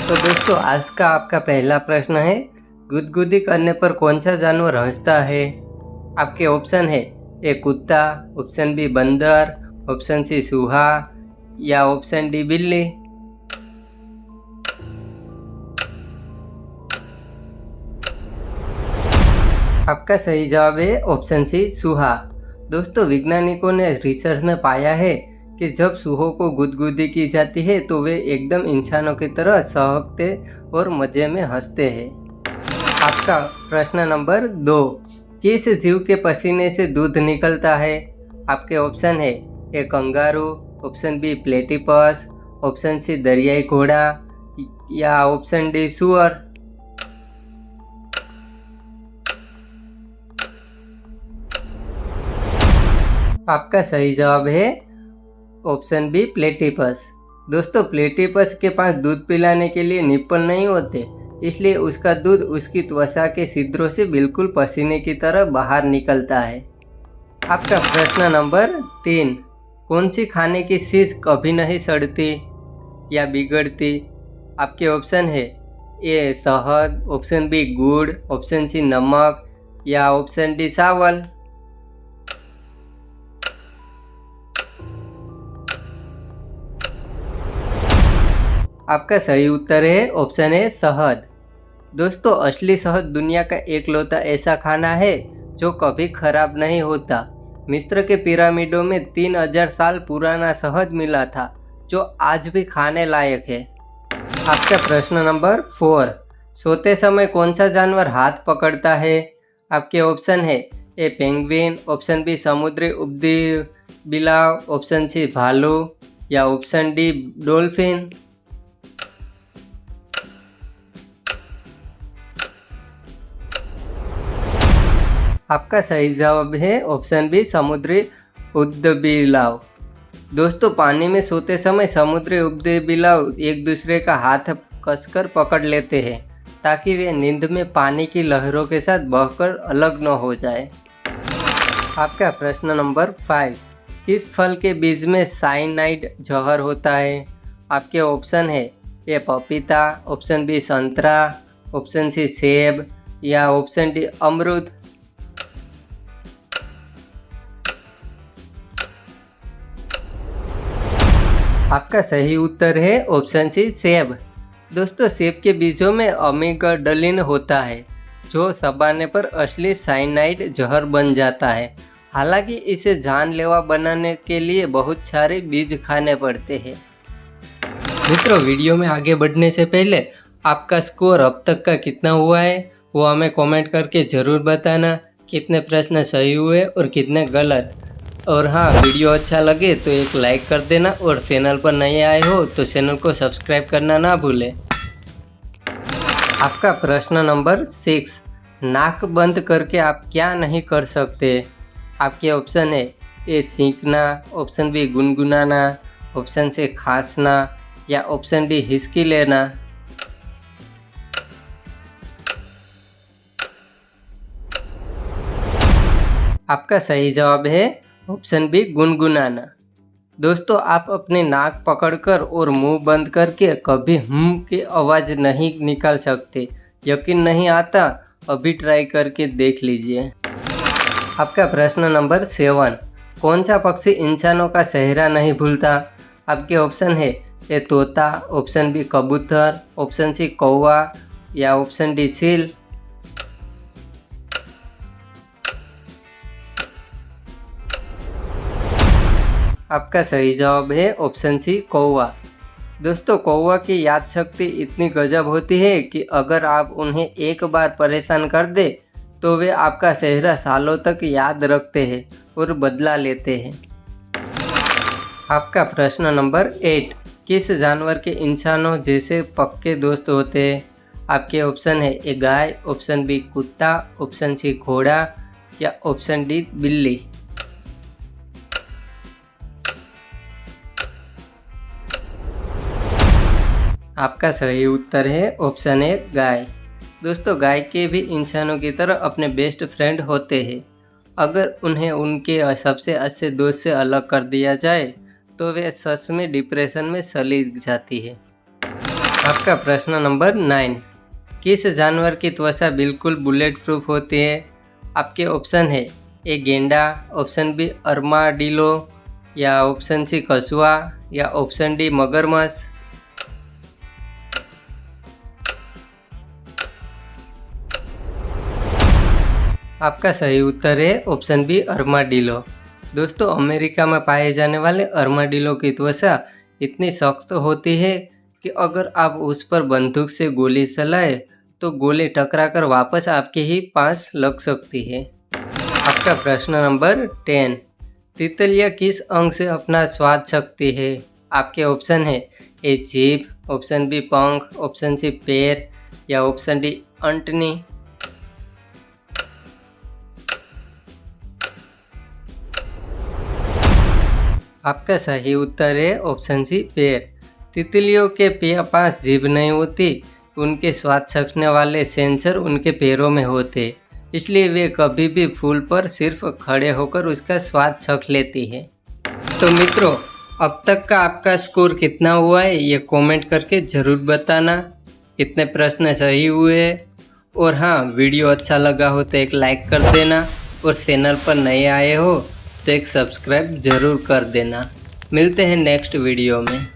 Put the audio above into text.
तो दोस्तों आज का आपका पहला प्रश्न है, गुदगुदी करने पर कौन सा जानवर हंसता है? आपके ऑप्शन है ए कुत्ता, ऑप्शन बी बंदर, ऑप्शन सी चूहा या ऑप्शन डी बिल्ली। आपका सही जवाब है ऑप्शन सी चूहा। दोस्तों वैज्ञानिकों ने रिसर्च में पाया है कि जब चूहों को गुदगुदी की जाती है तो वे एकदम इंसानों की तरह सहकते और मजे में हंसते हैं। आपका प्रश्न नंबर 2, किस जीव के पसीने से दूध निकलता है? आपके ऑप्शन है A kangaroo, option B platypus, option C दरियाई घोड़ा या ऑप्शन डी सुअर। आपका सही जवाब है ऑप्शन बी प्लेटिपस। दोस्तों प्लेटिपस के पास दूध पिलाने के लिए निप्पल नहीं होते, इसलिए उसका दूध उसकी त्वचा के छिद्रों से बिल्कुल पसीने की तरह बाहर निकलता है। आपका प्रश्न नंबर 3, कौन सी खाने की चीज़ कभी नहीं सड़ती या बिगड़ती? आपके ऑप्शन है ए शहद, ऑप्शन बी गुड़, ऑप्शन सी नमक या ऑप्शन डी चावल। आपका सही उत्तर है ऑप्शन है शहद। दोस्तों असली शहद दुनिया का एकलौता ऐसा खाना है जो कभी खराब नहीं होता। मिस्र के पिरामिडों में 3000 साल पुराना शहद मिला था जो आज भी खाने लायक है। आपका प्रश्न नंबर 4, सोते समय कौन सा जानवर हाथ पकड़ता है? आपके ऑप्शन है ए पेंगुइन, ऑप्शन बी समुद्री उब्दी बिलाव, ऑप्शन सी भालू या ऑप्शन डी डॉल्फिन। आपका सही जवाब है ऑप्शन बी समुद्री उद्दबिलाव। दोस्तों पानी में सोते समय समुद्री उद्दबिलाव एक दूसरे का हाथ कसकर पकड़ लेते हैं ताकि वे नींद में पानी की लहरों के साथ बहकर अलग न हो जाए। आपका प्रश्न नंबर 5, किस फल के बीज में साइनाइड जहर होता है? आपके ऑप्शन है ए पपीता, ऑप्शन बी संतरा, ऑप्शन सी सेब या ऑप्शन डी अमरूद। आपका सही उत्तर है ऑप्शन सी सेब। दोस्तों सेब के बीजों में अमीगडालिन होता है जो चबाने पर असली साइनाइड जहर बन जाता है। हालांकि इसे जानलेवा बनाने के लिए बहुत सारे बीज खाने पड़ते हैं। मित्रों वीडियो में आगे बढ़ने से पहले आपका स्कोर अब तक का कितना हुआ है वो हमें कमेंट करके ज़रूर बताना, कितने प्रश्न सही हुए और कितने गलत। और हाँ वीडियो अच्छा लगे तो एक लाइक कर देना और चैनल पर नए आए हो तो चैनल को सब्सक्राइब करना ना भूलें। आपका प्रश्न नंबर 6, नाक बंद करके आप क्या नहीं कर सकते? आपके ऑप्शन है ए सींचना, ऑप्शन बी गुनगुनाना, ऑप्शन सी खांसना या ऑप्शन डी हिचकी लेना। आपका सही जवाब है ऑप्शन बी गुनगुनाना। दोस्तों आप अपनी नाक पकड़कर और मुंह बंद करके कभी की आवाज़ नहीं निकाल सकते। यकीन नहीं आता? अभी ट्राई करके देख लीजिए। आपका प्रश्न नंबर 7, कौन सा पक्षी इंसानों का चेहरा नहीं भूलता? आपके ऑप्शन है ए तोता, ऑप्शन बी कबूतर, ऑप्शन सी कौवा या ऑप्शन डी चील। आपका सही जवाब है ऑप्शन सी कौवा। दोस्तों कौवा की याद शक्ति इतनी गजब होती है कि अगर आप उन्हें एक बार परेशान कर दे तो वे आपका चेहरा सालों तक याद रखते हैं और बदला लेते हैं। आपका प्रश्न नंबर 8, किस जानवर के इंसानों जैसे पक्के दोस्त होते हैं? आपके ऑप्शन है ए गाय, ऑप्शन बी कुत्ता, ऑप्शन सी घोड़ा या ऑप्शन डी बिल्ली। आपका सही उत्तर है ऑप्शन ए गाय। दोस्तों गाय के भी इंसानों की तरह अपने बेस्ट फ्रेंड होते हैं। अगर उन्हें उनके सबसे अच्छे दोस्त से अलग कर दिया जाए तो वे सच में डिप्रेशन में चली जाती है। आपका प्रश्न नंबर 9, किस जानवर की त्वचा बिल्कुल बुलेट प्रूफ होती है? आपके ऑप्शन है ए गेंडा, ऑप्शन बी अर्माडिलो, या ऑप्शन सी कछुआ, या ऑप्शन डी मगरमच्छ। आपका सही उत्तर है ऑप्शन बी अर्माडिलो। दोस्तों, अमेरिका में पाए जाने वाले अर्माडिलो की त्वचा इतनी सख्त होती है कि अगर आप उस पर बंदूक से गोली चलाए तो गोली टकराकर वापस आपके ही पास लग सकती है। आपका प्रश्न नंबर 10, तितलियाँ किस अंग से अपना स्वाद चखती है? आपके ऑप्शन है ए जीभ, ऑप्शन बी पंख, ऑप्शन सी पैर, या ऑप्शन डी अंटनी। आपका सही उत्तर है ऑप्शन सी पैर। तितलियों के पास जीभ नहीं होती, उनके स्वाद चखने वाले सेंसर उनके पैरों में होते, इसलिए वे कभी भी फूल पर सिर्फ खड़े होकर उसका स्वाद चख लेती है। तो मित्रों, अब तक का आपका स्कोर कितना हुआ है ये कमेंट करके ज़रूर बताना। कितने प्रश्न सही हुए, और हाँ, वीडियो अच्छा लगा हो तो एक लाइक कर देना, और चैनल पर नए आए हो तो एक सब्सक्राइब ज़रूर कर देना। मिलते हैं नेक्स्ट वीडियो में।